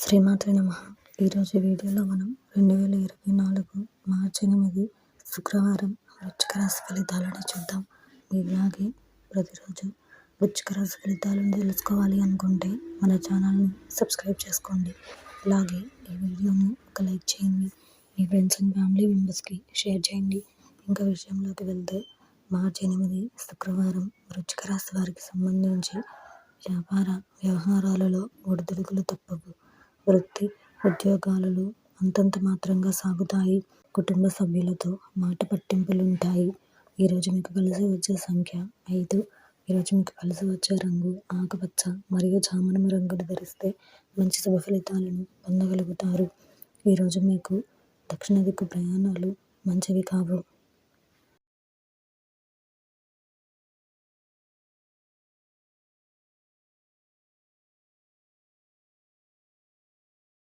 శ్రీమాత్రే నమః. ఈరోజు వీడియోలో మనం 2024 మార్చి 8 శుక్రవారం వృశ్చిక రాశి ఫలితాలను చూద్దాం. ఇలాగే ప్రతిరోజు వృశ్చిక రాశి ఫలితాలను తెలుసుకోవాలి అనుకుంటే మన ఛానల్ని సబ్స్క్రైబ్ చేసుకోండి. అలాగే ఈ వీడియోని ఒక లైక్ చేయండి. మీ ఫ్రెండ్స్ అండ్ ఫ్యామిలీ మెంబర్స్కి షేర్ చేయండి. ఇంకా విషయంలోకి వెళ్తే మార్చి 8 శుక్రవారం వృశ్చిక రాశి వారికి సంబంధించి వ్యాపార వ్యవహారాలలో ఒడిదుడుకులు తప్పవు. వృత్తి ఉద్యోగాలలో అంతంత మాత్రంగా సాగుతాయి. కుటుంబ సభ్యులతో మాట పట్టింపులుంటాయి. ఈరోజు మీకు కలిసి వచ్చే సంఖ్య 5. ఈరోజు మీకు కలిసి వచ్చే రంగు ఆకుపచ్చ మరియు జామునము రంగులు ధరిస్తే మంచి శుభ ఫలితాలను పొందగలుగుతారు. ఈరోజు మీకు దక్షిణ దిక్కు ప్రయాణాలు మంచివి కావు.